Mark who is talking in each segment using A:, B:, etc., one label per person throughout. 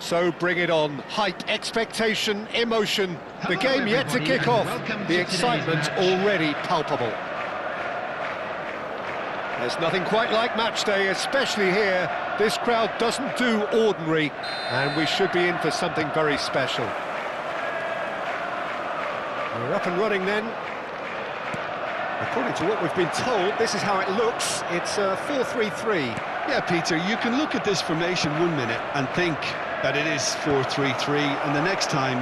A: So bring it on. Hype, expectation, emotion. The game yet to kick off. The excitement already palpable. There's nothing quite like match day, especially here. This crowd doesn't do ordinary, and we should be in for something very special. We're up and running then. According to what we've been told, this is how it looks. It's a 4-3-3.
B: Yeah, Peter, you can look at this formation 1 minute and think that it is 4-3-3, and the next time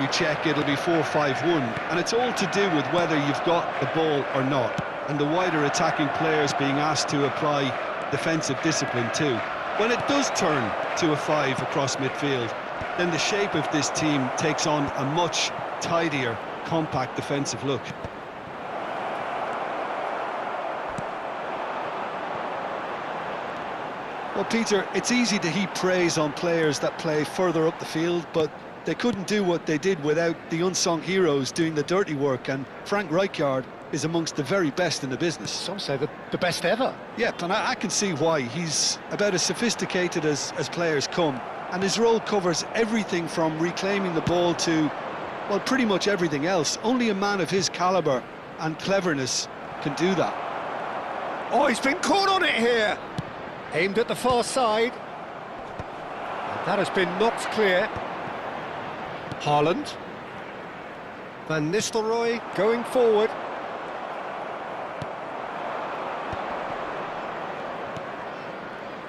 B: you check it'll be 4-5-1, and it's all to do with whether you've got the ball or not, and the wider attacking players being asked to apply defensive discipline too. When it does turn to a 5 across midfield, then the shape of this team takes on a much tidier, compact defensive look. Well, Peter, it's easy to heap praise on players that play further up the field, but they couldn't do what they did without the unsung heroes doing the dirty work, and Frank Rijkaard is amongst the very best in the business.
A: Some say the best ever.
B: Yep, and I can see why. He's about as sophisticated as players come, and his role covers everything from reclaiming the ball to, well, pretty much everything else. Only a man of his calibre and cleverness can do that.
A: Oh, he's been caught on it here! Aimed at the far side. And that has been knocked clear. Haaland. Van Nistelrooy going forward.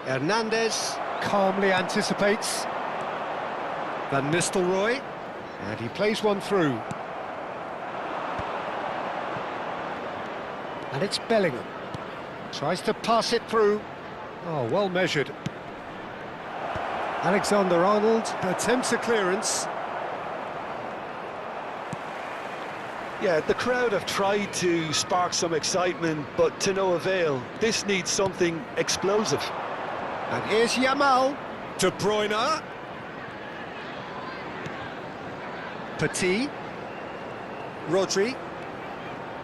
A: Hernandez calmly anticipates. Van Nistelrooy. And he plays one through. And it's Bellingham. Tries to pass it through. Oh, well measured. Alexander-Arnold attempts a clearance.
B: Yeah, the crowd have tried to spark some excitement, but to no avail. This needs something explosive.
A: And here's Yamal. De Bruyne. Petit. Rodri.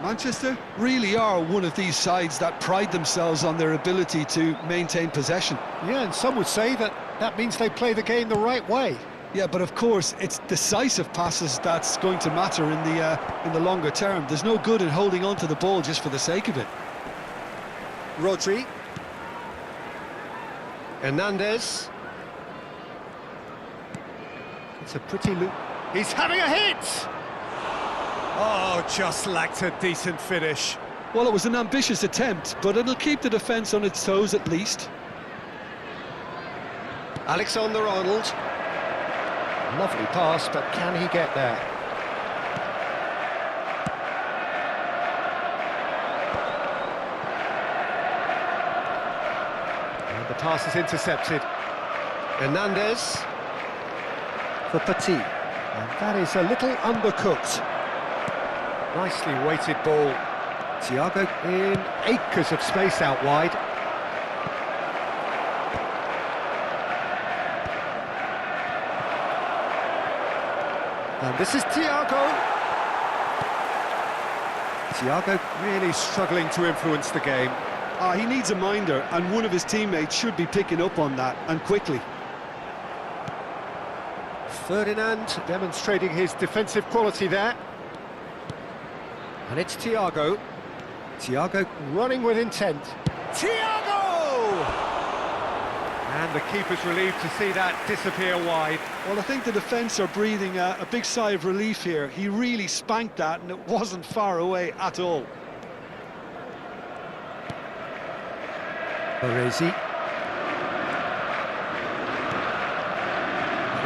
B: Manchester really are one of these sides that pride themselves on their ability to maintain possession.
A: Yeah, and some would say that means they play the game the right way.
B: Yeah, but of course, it's decisive passes that's going to matter in the longer term. There's no good in holding on to the ball just for the sake of it.
A: Rodri. Hernandez. It's a pretty loop. He's having a hit! Oh, just lacked a decent finish.
B: Well, it was an ambitious attempt, but it'll keep the defence on its toes at least.
A: Alexander-Arnold. Lovely pass, but can he get there? And the pass is intercepted. Hernandez for Petit. And that is a little undercooked. Nicely weighted ball. Thiago in acres of space out wide. And this is Thiago. Thiago really struggling to influence the game.
B: He needs a minder, and one of his teammates should be picking up on that, and quickly.
A: Ferdinand demonstrating his defensive quality there. And it's Thiago. Thiago running with intent. Thiago! And the keeper's relieved to see that disappear wide.
B: Well, I think the defence are breathing a big sigh of relief here. He really spanked that, and it wasn't far away at all.
A: Baresi.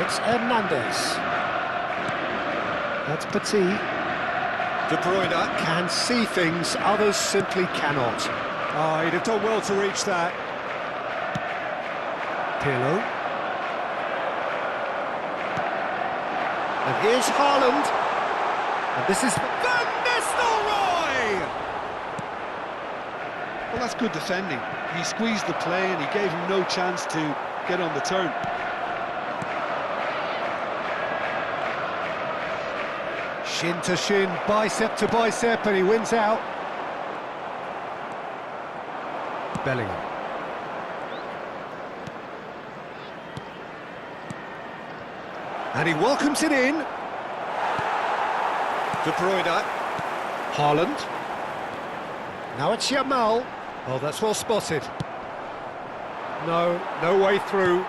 A: It's Hernandez. That's Petit. De Bruyne can see things others simply cannot. Oh, he'd have done well to reach that. Pirlo. And here's Haaland. And this is Van Nistelrooy!
B: Well, that's good defending. He squeezed the play and he gave him no chance to get on the turn.
A: Shin to shin, bicep to bicep, and he wins out. Bellingham. And he welcomes it in. De Bruyne. Haaland. Now it's Yamal. Oh, that's well spotted. No way through.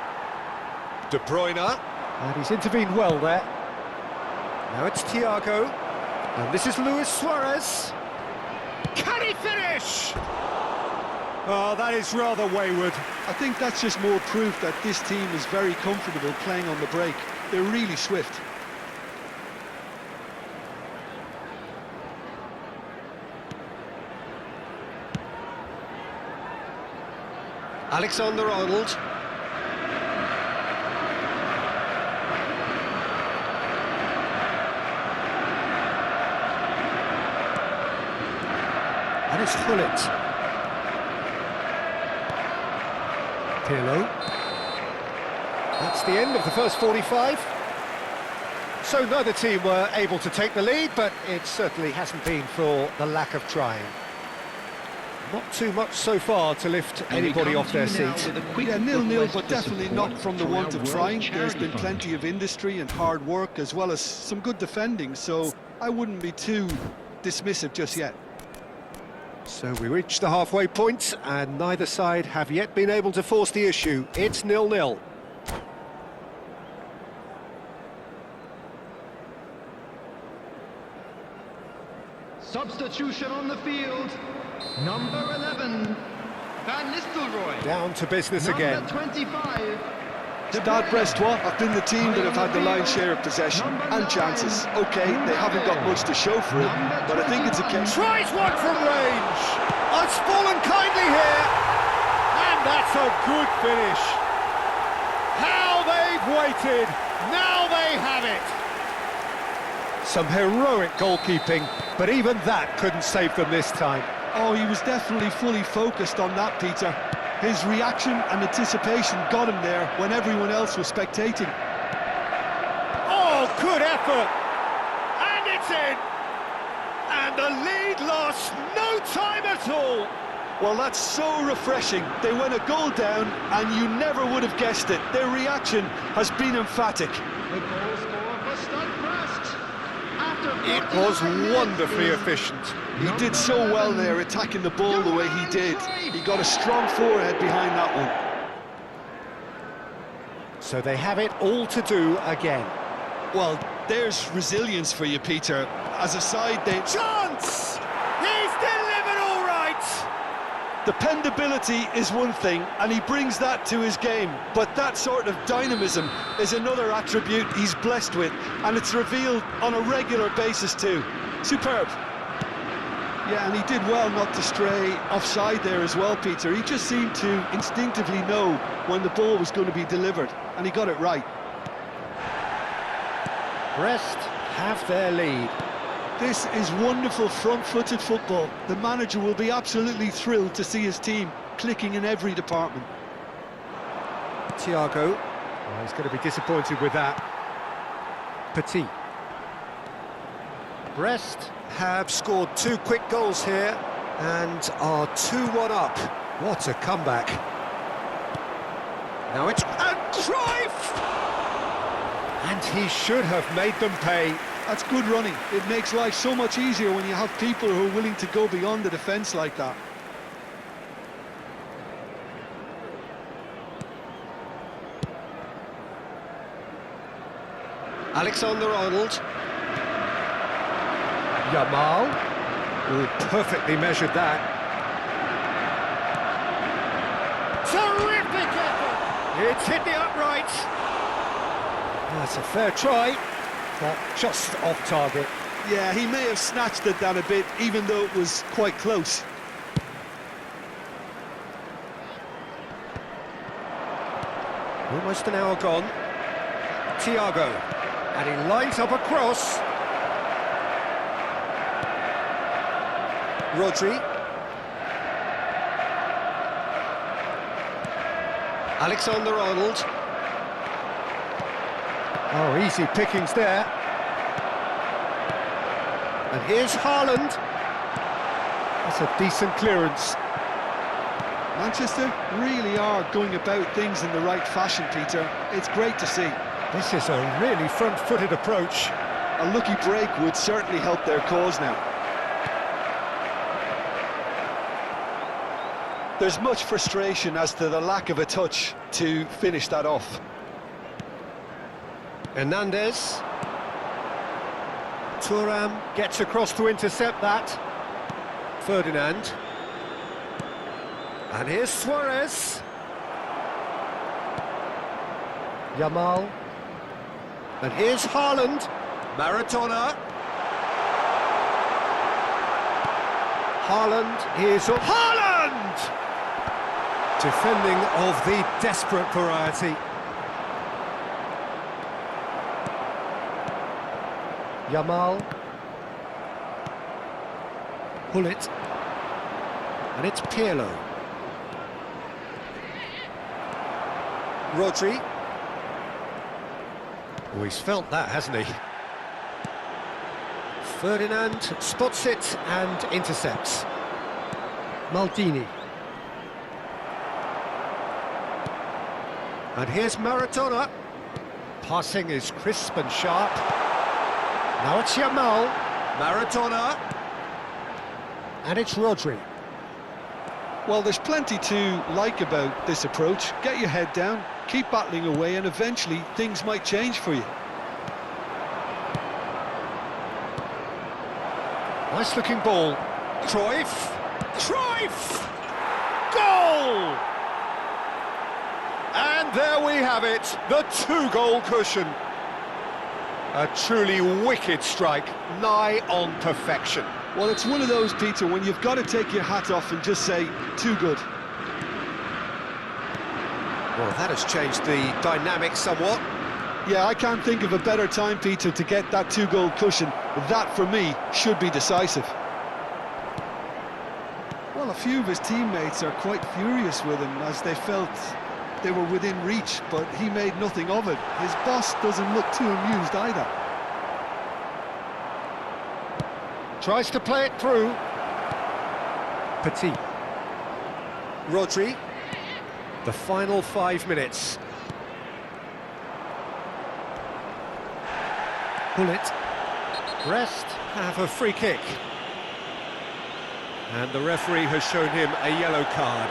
A: De Bruyne. And he's intervened well there. Now it's Thiago. And this is Luis Suarez. Can he finish? Oh, that is rather wayward.
B: I think that's just more proof that this team is very comfortable playing on the break. They're really swift.
A: Alexander-Arnold. And it's Gullit. Pirlo. That's the end of the first 45. So neither team were able to take the lead, but it certainly hasn't been for the lack of trying. Not too much so far to lift anybody off their seat.
B: Yeah, 0-0, but definitely not from the want of trying. There's been plenty of industry and hard work, as well as some good defending, so I wouldn't be too dismissive just yet.
A: So we reach the halfway point, and neither side have yet been able to force the issue. It's 0-0.
C: Substitution on the field. Number 11, Van Nistelrooy.
A: Down to business again.
C: Number 25.
B: Stade Brestois have been the team that have had the lion's share of possession and chances. OK, they haven't got much to show for it, but I think it's a case...
A: Tries one from range! Oh, it's fallen kindly here! And that's a good finish. How they've waited! Now they have it! Some heroic goalkeeping, but even that couldn't save them this time.
B: Oh, he was definitely fully focused on that, Peter. His reaction and anticipation got him there when everyone else was spectating.
A: Oh, good effort! And it's in! And the lead lost no time at all!
B: Well, that's so refreshing. They went a goal down and you never would have guessed it. Their reaction has been emphatic.
C: The goal scorer for Stade Brest.
A: It was wonderfully efficient.
B: He did so well there, attacking the ball the way he did. He got a strong forehead behind that one.
A: So they have it all to do again.
B: Well, there's resilience for you, Peter. As a side, they...
A: Chance! He's delivered all right!
B: Dependability is one thing, and he brings that to his game. But that sort of dynamism is another attribute he's blessed with, and it's revealed on a regular basis too. Superb. Yeah, and he did well not to stray offside there as well, Peter. He just seemed to instinctively know when the ball was going to be delivered, and he got it right.
A: Brest have their lead.
B: This is wonderful front-footed football. The manager will be absolutely thrilled to see his team clicking in every department.
A: Thiago. Oh, he's going to be disappointed with that. Petit. Brest have scored 2 quick goals here and are 2-1 up. What a comeback. Now it's... And Cruyff! And he should have made them pay.
B: That's good running. It makes life so much easier when you have people who are willing to go beyond the defence like that.
A: Alexander-Arnold. Yamal. Oh, perfectly measured that. Terrific effort! It's hit the upright. That's a fair try, but just off target.
B: Yeah, he may have snatched it down a bit, even though it was quite close.
A: Almost an hour gone. Thiago. And he lines up a cross. Rodri. Alexander-Arnold. Oh, easy pickings there. And here's Haaland. That's a decent clearance.
B: Manchester really are going about things in the right fashion, Peter. It's great to see.
A: This is a really front-footed approach.
B: A lucky break would certainly help their cause now. There's much frustration as to the lack of a touch to finish that off.
A: Hernandez. Thuram gets across to intercept that. Ferdinand. And here's Suarez. Yamal. And here's Haaland. Maradona. Haaland is up. Haaland! Defending of the desperate variety. Yamal. Hullet. And it's Pirlo. Rodri. Oh, he's felt that, hasn't he? Ferdinand spots it and intercepts. Maldini. And here's Maradona. Passing is crisp and sharp. Now it's Yamal. Maradona. And it's Rodri.
B: Well, there's plenty to like about this approach. Get your head down, keep battling away, and eventually things might change for you.
A: Nice looking ball. Cruyff. Cruyff! Goal! And there we have it, the two-goal cushion. A truly wicked strike, nigh on perfection.
B: Well, it's one of those, Peter, when you've got to take your hat off and just say, too good.
A: Well, that has changed the dynamic somewhat.
B: Yeah, I can't think of a better time, Peter, to get that two-goal cushion. That, for me, should be decisive. Well, a few of his teammates are quite furious with him as they felt they were within reach, but he made nothing of it. His boss doesn't look too amused either.
A: Tries to play it through. Petit. Rodri. The final 5 minutes. Hullet. Brest have a free kick. And the referee has shown him a yellow card.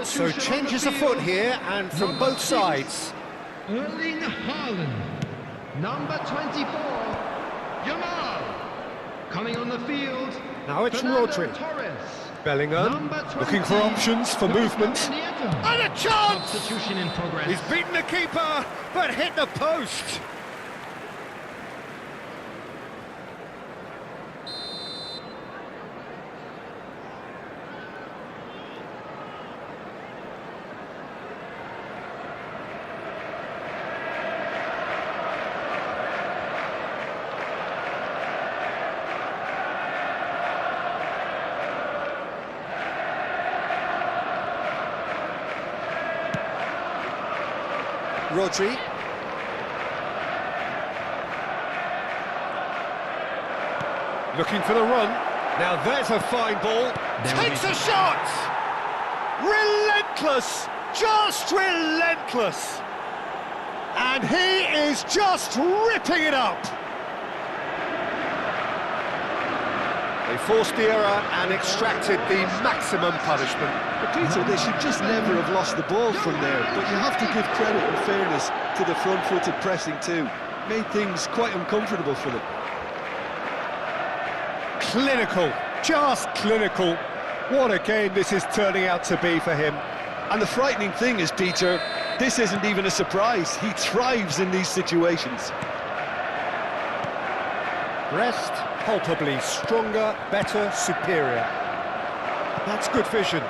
A: So changes afoot here, and from
C: Number
A: both
C: 6,
A: sides.
C: Erling Haaland. Number 24, Yamal. Coming on the field,
A: Now it's
C: Fernando
A: Rodri.
C: Torres.
A: Bellingham,
C: Number 20,
A: looking for options for movement.
C: Nieto.
A: And a chance!
C: Substitution in progress.
A: He's beaten the keeper, but hit the post. Rodri. Looking for the run. Now there's a fine ball. Takes a shot! Relentless! Just relentless! And he is just ripping it up! They forced the error and extracted the maximum punishment.
B: But Peter, they should just never have lost the ball from there, but you have to give credit and fairness to the front-footed pressing too. Made things quite uncomfortable for them.
A: Clinical, just clinical. What a game this is turning out to be for him.
B: And the frightening thing is, Peter, this isn't even a surprise. He thrives in these situations.
A: Brest palpably stronger, better, superior. That's good vision.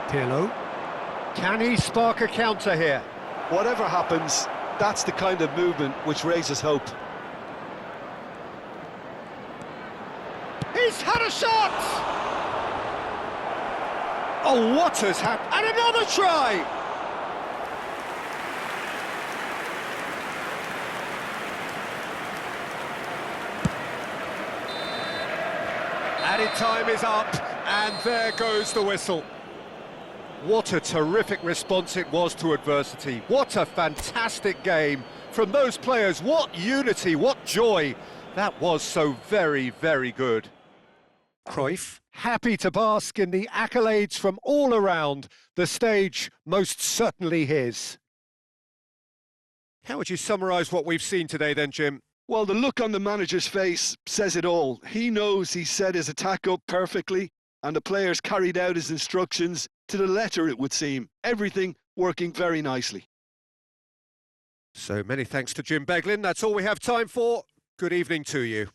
A: Pirlo. Can he spark a counter here?
B: Whatever happens, that's the kind of movement which raises hope.
A: He's had a shot! Oh, what has happened? And another try! Added time is up, and there goes the whistle. What a terrific response it was to adversity. What a fantastic game from those players. What unity, what joy. That was so very, very good. Cruyff, happy to bask in the accolades from all around. The stage most certainly his. How would you summarise what we've seen today then, Jim?
B: Well, the look on the manager's face says it all. He knows he set his attack up perfectly, and the players carried out his instructions to the letter, it would seem. Everything working very nicely.
A: So many thanks to Jim Beglin. That's all we have time for. Good evening to you.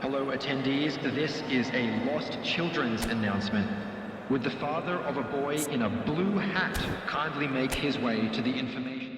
D: Hello attendees, this is a lost children's announcement. Would the father of a boy in a blue hat kindly make his way to the information